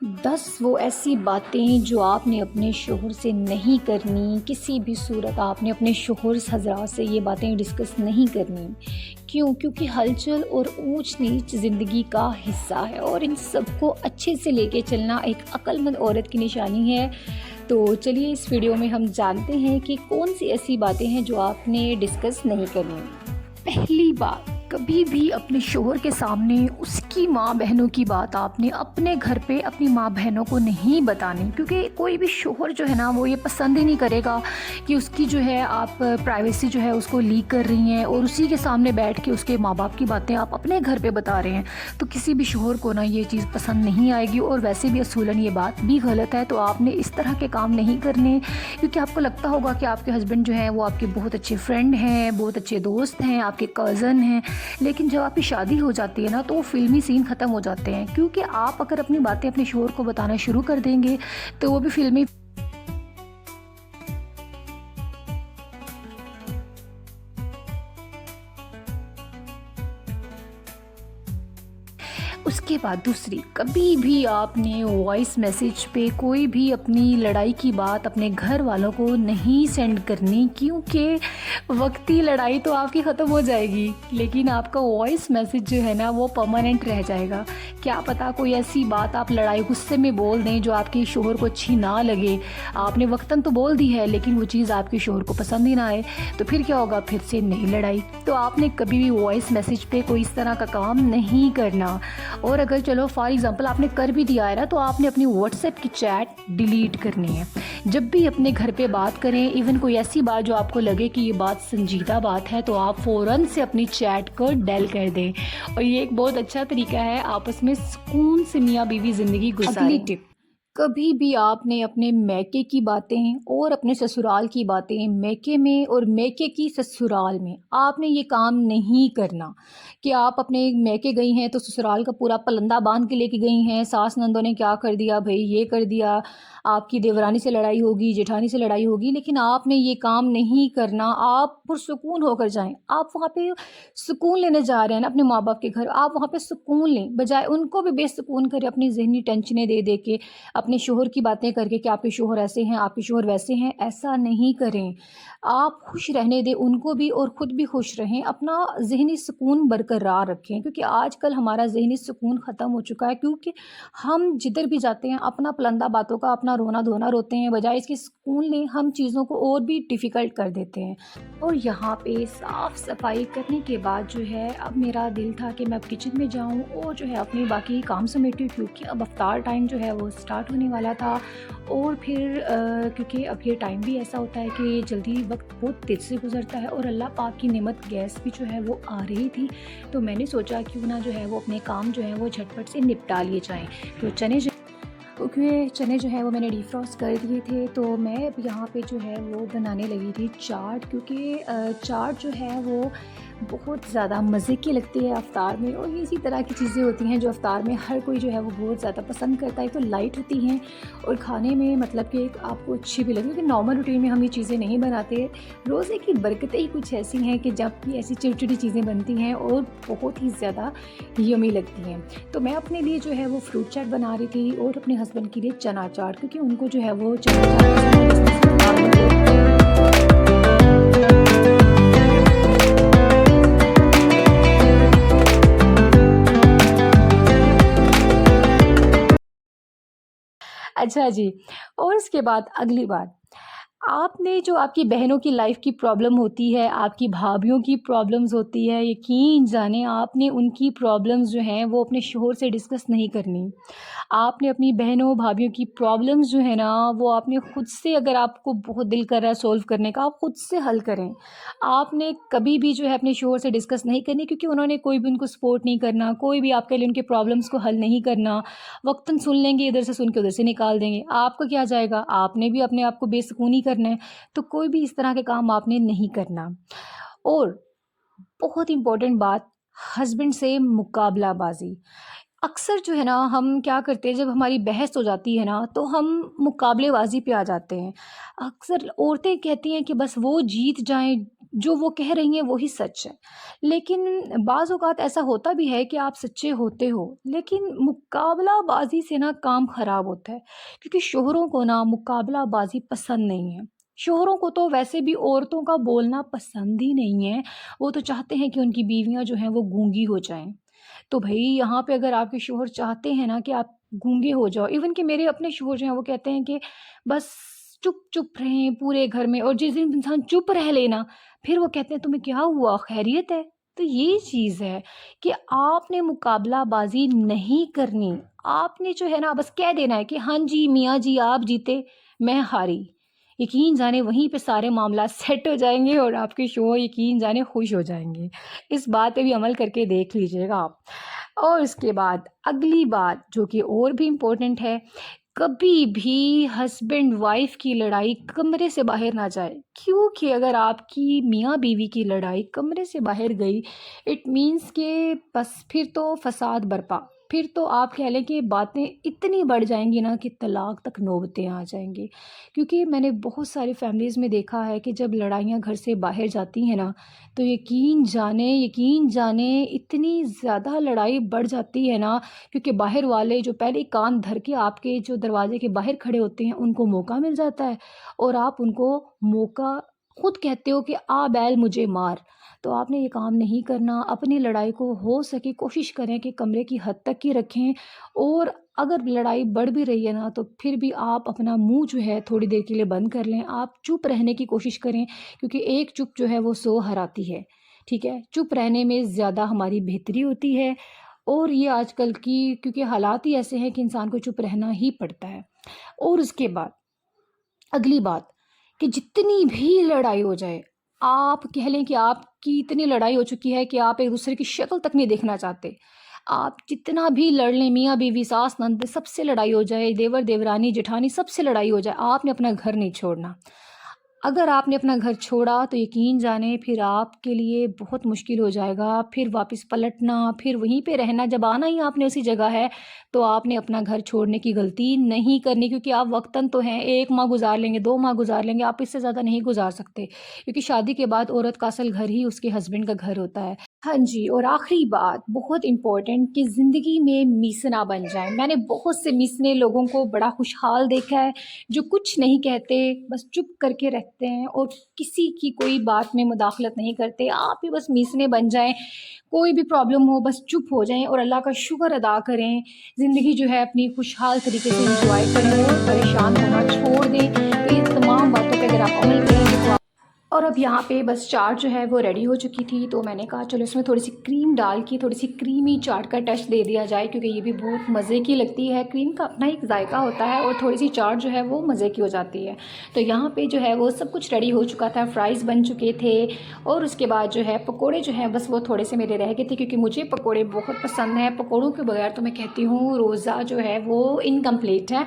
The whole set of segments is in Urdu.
10 وہ ایسی باتیں جو آپ نے اپنے شوہر سے نہیں کرنی، کسی بھی صورت آپ نے اپنے شوہر حضرات سے یہ باتیں ڈسکس نہیں کرنی۔ کیوں؟ کیونکہ ہلچل اور اونچ نیچ زندگی کا حصہ ہے، اور ان سب کو اچھے سے لے کے چلنا ایک عقل مند عورت کی نشانی ہے۔ تو چلیے اس ویڈیو میں ہم جانتے ہیں کہ کون سی ایسی باتیں ہیں جو آپ نے ڈسکس نہیں کرنی۔ پہلی بات، کبھی بھی اپنے شوہر کے سامنے اس کی ماں بہنوں کی بات آپ نے اپنے گھر پہ اپنی ماں بہنوں کو نہیں بتانی، کیونکہ کوئی بھی شوہر جو ہے نا وہ یہ پسند ہی نہیں کرے گا کہ اس کی جو ہے آپ پرائیویسی جو ہے اس کو لیک کر رہی ہیں اور اسی کے سامنے بیٹھ کے اس کے ماں باپ کی باتیں آپ اپنے گھر پہ بتا رہے ہیں۔ تو کسی بھی شوہر کو نا یہ چیز پسند نہیں آئے گی، اور ویسے بھی اصولاً یہ بات بھی غلط ہے۔ تو آپ نے اس طرح کے کام نہیں کرنے، کیونکہ آپ کو لگتا ہوگا کہ آپ کے ہسبینڈ جو ہیں وہ آپ کے بہت اچھے فرینڈ ہیں، بہت اچھے دوست ہیں، آپ کے کزن ہیں، لیکن جب آپ کی شادی ہو جاتی ہے نا تو وہ فلمی سین ختم ہو جاتے ہیں، کیونکہ آپ اگر اپنی باتیں اپنے شوہر کو بتانا شروع کر دیں گے تو وہ بھی فلمی۔ اس کے بعد دوسری، کبھی بھی آپ نے وائس میسیج پہ کوئی بھی اپنی لڑائی کی بات اپنے گھر والوں کو نہیں سینڈ کرنی، کیونکہ وقتی لڑائی تو آپ کی ختم ہو جائے گی لیکن آپ کا وائس میسیج جو ہے نا وہ پرماننٹ رہ جائے گا۔ کیا پتہ کوئی ایسی بات آپ لڑائی غصے میں بول دیں جو آپ کے شوہر کو اچھی نہ لگے، آپ نے وقتاً تو بول دی ہے لیکن وہ چیز آپ کے شوہر کو پسند ہی نہ آئے، تو پھر کیا ہوگا؟ پھر سے نئی لڑائی۔ تو آپ نے کبھی بھی وائس میسیج پہ کوئی اس طرح کا کام نہیں کرنا۔ اور اگر چلو فار ایگزامپل آپ نے کر بھی دیا ہے نا تو آپ نے اپنی واٹس ایپ کی چیٹ ڈیلیٹ کرنی ہے۔ جب بھی اپنے گھر پہ بات کریں، ایون کوئی ایسی بات جو آپ کو لگے کہ یہ بات سنجیدہ بات ہے، تو آپ فوراً سے اپنی چیٹ کو ڈیل کر دیں، اور یہ ایک بہت اچھا طریقہ ہے آپس میں سکون سے میاں بیوی زندگی گزاریں۔ اگلی ٹپ، کبھی بھی آپ نے اپنے میکے کی باتیں اور اپنے سسرال کی باتیں میکے میں اور میکے کی سسرال میں آپ نے یہ کام نہیں کرنا کہ آپ اپنے میکے گئی ہیں تو سسرال کا پورا پلندہ باندھ کے لے کے گئی ہیں، ساس نندوں نے کیا کر دیا بھائی، یہ کر دیا، آپ کی دیورانی سے لڑائی ہوگی، جیٹھانی سے لڑائی ہوگی، لیکن آپ نے یہ کام نہیں کرنا۔ آپ پرسکون ہو کر جائیں، آپ وہاں پہ سکون لینے جا رہے ہیں نا اپنے ماں باپ کے گھر، آپ وہاں پہ سکون لیں، بجائے ان کو بھی بے سکون کرے اپنی ذہنی ٹینشنیں دے دے کے، اپنے شوہر کی باتیں کر کے کہ آپ کے شوہر ایسے ہیں، آپ کے شوہر ویسے ہیں۔ ایسا نہیں کریں، آپ خوش رہنے دیں ان کو بھی اور خود بھی خوش رہیں، اپنا ذہنی سکون برقرار رکھیں، کیونکہ آج کل ہمارا ذہنی سکون ختم ہو چکا ہے، کیونکہ ہم جدھر بھی جاتے ہیں اپنا پلندہ باتوں کا اپنا رونا دھونا روتے ہیں، بجائے اس کی سکون لیں ہم چیزوں کو اور بھی ڈیفیکلٹ کر دیتے ہیں۔ اور یہاں پہ صاف صفائی کرنے کے بعد جو ہے اب میرا دل تھا کہ میں اب کچن میں جاؤں اور جو ہے اپنے باقی کام سمیٹوں، کیونکہ اب افطار ٹائم جو ہے وہ سٹارٹ ہونے والا تھا، اور پھر کیونکہ اب یہ ٹائم بھی ایسا ہوتا ہے کہ جلدی وقت بہت تیز سے گزرتا ہے، اور اللہ پاک کی نعمت گیس بھی جو ہے وہ آ رہی تھی، تو میں نے سوچا کیوں نہ جو ہے وہ اپنے کام جو ہے وہ جھٹپٹ سے نپٹا لیے جائیں۔ تو چنے جو ہے وہ میں نے ڈیپ فروسٹ کر دیے تھے، تو میں اب یہاں پہ جو ہے وہ بنانے لگی تھی چاٹ، کیونکہ چاٹ جو ہے وہ بہت زیادہ مزے کی لگتی ہے افطار میں، اور یہ اسی طرح کی چیزیں ہوتی ہیں جو افطار میں ہر کوئی جو ہے وہ بہت زیادہ پسند کرتا ہے، تو لائٹ ہوتی ہیں اور کھانے میں مطلب کہ آپ کو اچھی بھی لگے، کیونکہ نارمل روٹین میں ہم یہ چیزیں نہیں بناتے۔ روزے کی برکتیں ہی کچھ ایسی ہیں کہ جب بھی ایسی چھوٹی چھوٹی چیزیں بنتی ہیں اور بہت ہی زیادہ یمی لگتی ہیں۔ تو میں اپنے لیے جو ہے وہ فروٹ چاٹ بنا رہی تھی اور اپنے ہسبینڈ کے لیے چنا چاٹ، کیونکہ ان کو جو ہے وہ چنا چاٹ پسند ہے، جس میں صرف نارمل اچھا جی۔ اور اس کے بعد اگلی بات، آپ نے جو آپ کی بہنوں کی لائف کی پرابلم ہوتی ہے، آپ کی بھابھیوں کی پرابلمز ہوتی ہے، یقین جانیں آپ نے ان کی پرابلمز جو ہیں وہ اپنے شوہر سے ڈسکس نہیں کرنی۔ آپ نے اپنی بہنوں بھابھیوں کی پرابلمز جو ہے نا وہ آپ نے خود سے، اگر آپ کو بہت دل کر رہا ہے سولو کرنے کا، آپ خود سے حل کریں۔ آپ نے کبھی بھی جو ہے اپنے شوہر سے ڈسکس نہیں کرنی، کیونکہ انہوں نے کوئی بھی ان کو سپورٹ نہیں کرنا، کوئی بھی آپ کے لیے ان کے پرابلمز کو حل نہیں کرنا، وقتاً سن لیں گے، ادھر سے سن کے ادھر سے نکال دیں گے، آپ کا کیا جائے گا؟ آپ نے بھی اپنے آپ کو بے سکونی کرنا ہے، تو کوئی بھی اس طرح کے کام آپ نے نہیں کرنا۔ اور بہت امپورٹنٹ بات، ہسبینڈ سے مقابلہ بازی۔ اکثر جو ہے نا ہم کیا کرتے ہیں، جب ہماری بحث ہو جاتی ہے نا تو ہم مقابلے بازی پہ آ جاتے ہیں۔ اکثر عورتیں کہتی ہیں کہ بس وہ جیت جائیں، جو وہ کہہ رہی ہیں وہی سچ ہے۔ لیکن بعض اوقات ایسا ہوتا بھی ہے کہ آپ سچے ہوتے ہو، لیکن مقابلہ بازی سے نا کام خراب ہوتا ہے، کیونکہ شوہروں کو نا مقابلہ بازی پسند نہیں ہے۔ شوہروں کو تو ویسے بھی عورتوں کا بولنا پسند ہی نہیں ہے، وہ تو چاہتے ہیں کہ ان کی بیویاں جو ہیں وہ گونگی ہو جائیں۔ تو بھائی یہاں پہ اگر آپ کے شوہر چاہتے ہیں نا کہ آپ گونگے ہو جاؤ، ایون کہ میرے اپنے شوہر جو ہیں وہ کہتے ہیں کہ بس چپ چپ رہیں پورے گھر میں، اور جس دن انسان چپ رہ لینا پھر وہ کہتے ہیں تمہیں کیا ہوا، خیریت ہے؟ تو یہ چیز ہے کہ آپ نے مقابلہ بازی نہیں کرنی، آپ نے جو ہے نا بس کہہ دینا ہے کہ ہاں جی میاں جی آپ جیتے میں ہاری۔ یقین جانے وہیں پہ سارے معاملات سیٹ ہو جائیں گے اور آپ کے شوہر یقین جانے خوش ہو جائیں گے۔ اس بات پہ بھی عمل کر کے دیکھ لیجئے گا آپ۔ اور اس کے بعد اگلی بات جو کہ اور بھی امپورٹنٹ ہے، کبھی بھی ہسبینڈ وائف کی لڑائی کمرے سے باہر نہ جائے، کیونکہ اگر آپ کی میاں بیوی کی لڑائی کمرے سے باہر گئی اٹ مینس کہ بس پھر تو فساد برپا، پھر تو آپ کہہ لیں کہ باتیں اتنی بڑھ جائیں گی نا کہ طلاق تک نوبتیں آ جائیں گی۔ کیونکہ میں نے بہت ساری فیملیز میں دیکھا ہے کہ جب لڑائیاں گھر سے باہر جاتی ہیں نا تو یقین جانے اتنی زیادہ لڑائی بڑھ جاتی ہے نا، کیونکہ باہر والے جو پہلے ہی کان دھر کے آپ کے جو دروازے کے باہر کھڑے ہوتے ہیں ان کو موقع مل جاتا ہے، اور آپ ان کو موقع خود کہتے ہو کہ آ بیل مجھے مار۔ تو آپ نے یہ کام نہیں کرنا، اپنی لڑائی کو ہو سکے کوشش کریں کہ کمرے کی حد تک ہی رکھیں، اور اگر لڑائی بڑھ بھی رہی ہے نا تو پھر بھی آپ اپنا منہ جو ہے تھوڑی دیر کے لیے بند کر لیں، آپ چپ رہنے کی کوشش کریں، کیونکہ ایک چپ جو ہے وہ 100 ہراتی ہے۔ ٹھیک ہے، چپ رہنے میں زیادہ ہماری بہتری ہوتی ہے، اور یہ آج کل کی کیونکہ حالات ہی ایسے ہیں کہ انسان کو چپ رہنا ہی پڑتا ہے۔ اور اس کے بعد اگلی بات کہ جتنی بھی لڑائی ہو جائے، آپ کہہ لیں کہ آپ کی اتنی لڑائی ہو چکی ہے کہ آپ ایک دوسرے کی شکل تک نہیں دیکھنا چاہتے، آپ جتنا بھی لڑ لیں، میاں بیوی ساس نند سب سے لڑائی ہو جائے، دیور دیورانی جٹھانی سب سے لڑائی ہو جائے، آپ نے اپنا گھر نہیں چھوڑنا۔ اگر آپ نے اپنا گھر چھوڑا تو یقین جانیں پھر آپ کے لیے بہت مشکل ہو جائے گا، پھر واپس پلٹنا، پھر وہیں پہ رہنا، جب آنا ہی آپ نے اسی جگہ ہے تو آپ نے اپنا گھر چھوڑنے کی غلطی نہیں کرنی، کیونکہ آپ وقتاً تو ہیں 1 ماہ گزار لیں گے، 2 ماہ گزار لیں گے، آپ اس سے زیادہ نہیں گزار سکتے، کیونکہ شادی کے بعد عورت کا اصل گھر ہی اس کے ہسبینڈ کا گھر ہوتا ہے۔ ہاں جی، اور آخری بات بہت امپورٹنٹ کہ زندگی میں میسنا بن جائیں۔ میں نے بہت سے میسنے لوگوں کو بڑا خوشحال دیکھا ہے، جو کچھ نہیں کہتے، بس چپ کر کے رہتے ہیں اور کسی کی کوئی بات میں مداخلت نہیں کرتے۔ آپ بھی بس میسنے بن جائیں، کوئی بھی پرابلم ہو بس چپ ہو جائیں اور اللہ کا شکر ادا کریں، زندگی جو ہے اپنی خوشحال طریقے سے انجوائے کریں اور پریشان ہونا چھوڑ دیں۔ تو یہ تمام باتوں پہ اگر آپ عمل کریں گے تو اور اب یہاں پہ بس چاٹ جو ہے وہ ریڈی ہو چکی تھی، تو میں نے کہا چلو اس میں تھوڑی سی کریم ڈال کے تھوڑی سی کریمی چاٹ کا ٹچ دے دیا جائے، کیونکہ یہ بھی بہت مزے کی لگتی ہے، کریم کا اپنا ایک ذائقہ ہوتا ہے اور تھوڑی سی چاٹ جو ہے وہ مزے کی ہو جاتی ہے۔ تو یہاں پہ جو ہے وہ سب کچھ ریڈی ہو چکا تھا، فرائز بن چکے تھے، اور اس کے بعد جو ہے پکوڑے جو ہیں بس وہ تھوڑے سے میرے رہ گئے تھے، کیونکہ مجھے پکوڑے بہت پسند ہیں، پکوڑوں کے بغیر تو میں کہتی ہوں روزہ جو ہے وہ انکمپلیٹ ہے۔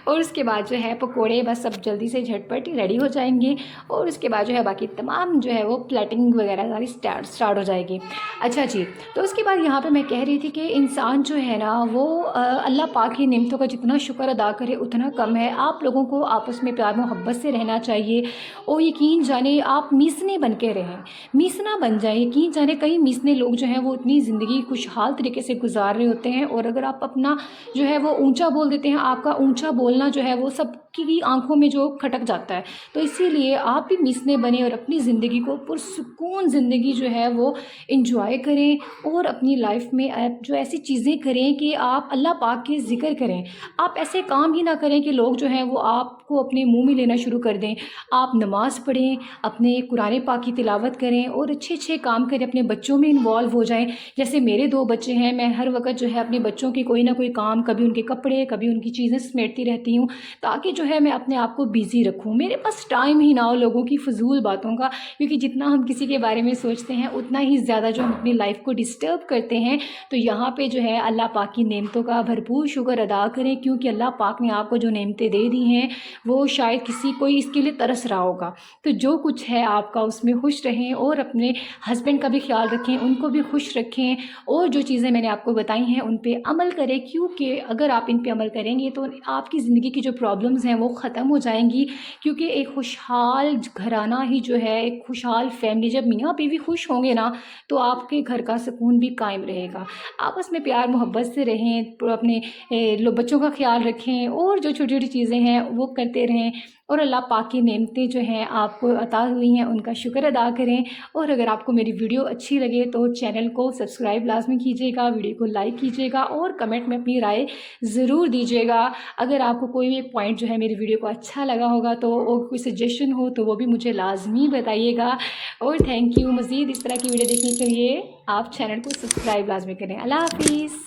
اور اس کے بعد جو ہے پکوڑے بس اب جلدی سے جھٹ پٹ ریڈی ہو جائیں گے، اور اس کے بعد جو ہے باقی تمام جو ہے وہ پلیٹنگ وغیرہ ساری اسٹارٹ ہو جائے گی۔ اچھا جی، تو اس کے بعد یہاں پہ میں کہہ رہی تھی کہ انسان جو ہے نا وہ اللہ پاک کی نعمتوں کا جتنا شکر ادا کرے اتنا کم ہے۔ آپ لوگوں کو آپس میں پیار محبت سے رہنا چاہیے، اور یقین جانے آپ میسنے بن کے رہیں، میسنا بن جائیں۔ یقین جانے کئی میسنے لوگ جو ہیں وہ اتنی زندگی خوشحال طریقے سے گزار رہے ہوتے ہیں، اور اگر آپ اپنا جو ہے وہ اونچا بول دیتے ہیں، آپ کا اونچا بولنا جو ہے وہ سب کی آنکھوں میں جو کھٹک جاتا ہے، تو اسی لیے آپ بھی میسنے بنیں اور اپنی زندگی کو پرسکون زندگی جو ہے وہ انجوائے کریں، اور اپنی لائف میں آپ جو ایسی چیزیں کریں کہ آپ اللہ پاک کے ذکر کریں۔ آپ ایسے کام ہی نہ کریں کہ لوگ جو ہیں وہ آپ کو اپنے منہ میں لینا شروع کر دیں۔ آپ نماز پڑھیں، اپنے قرآن پاک کی تلاوت کریں، اور اچھے اچھے کام کریں، اپنے بچوں میں انوالو ہو جائیں۔ جیسے میرے 2 بچے ہیں، میں ہر وقت جو ہے اپنے بچوں کی کوئی نہ کوئی کام، کبھی ان کے کپڑے، کبھی ان کی چیزیں سمیٹتی رہتی ہوں، تاکہ جو ہے میں اپنے آپ کو بیزی رکھوں، میرے پاس ٹائم ہی نہ ہو لوگوں کی فضول باتوں کا، کیونکہ جتنا ہم کسی کے بارے میں سوچتے ہیں اتنا ہی زیادہ جو ہم اپنی لائف کو ڈسٹرب کرتے ہیں۔ تو یہاں پہ جو ہے اللہ پاک کی نعمتوں کا بھرپور شکر ادا کریں، کیونکہ اللہ پاک نے آپ کو جو نعمتیں دے دی ہیں وہ شاید کسی کوئی اس کے لیے ترس رہا ہوگا۔ تو جو کچھ ہے آپ کا اس میں خوش رہیں، اور اپنے ہسبینڈ کا بھی خیال رکھیں، ان کو بھی خوش رکھیں، اور جو چیزیں میں نے آپ کو بتائی ہیں ان پہ عمل کریں، کیونکہ اگر آپ ان پہ عمل کریں گے تو آپ کی زندگی کی جو پرابلمز ہیں وہ ختم ہو جائیں گی، کیونکہ ایک خوشحال گھرانہ ہی جو ہے ایک خوشحال فیملی، جب میاں بیوی خوش ہوں گے نا تو آپ کے گھر کا سکون بھی قائم رہے گا۔ آپس میں پیار محبت سے رہیں، اپنے بچوں کا خیال رکھیں، اور جو چھوٹی چھوٹی چیزیں ہیں وہ کرتے رہیں، اور اللہ پاک کی نعمتیں جو ہیں آپ کو عطا ہوئی ہیں ان کا شکر ادا کریں۔ اور اگر آپ کو میری ویڈیو اچھی لگے تو چینل کو سبسکرائب لازمی کیجیے گا، ویڈیو کو لائک کیجیے گا، اور کمنٹ میں اپنی رائے ضرور دیجیے گا۔ اگر آپ کو کوئی بھی پوائنٹ جو ہے میری ویڈیو کو اچھا لگا ہوگا تو، اور کوئی سجیشن ہو تو وہ بھی مجھے لازمی بتائیے گا۔ اور تھینک یو، مزید اس طرح کی ویڈیو دیکھنے کے لیے آپ چینل کو سبسکرائب لازمی کریں۔ اللہ حافظ۔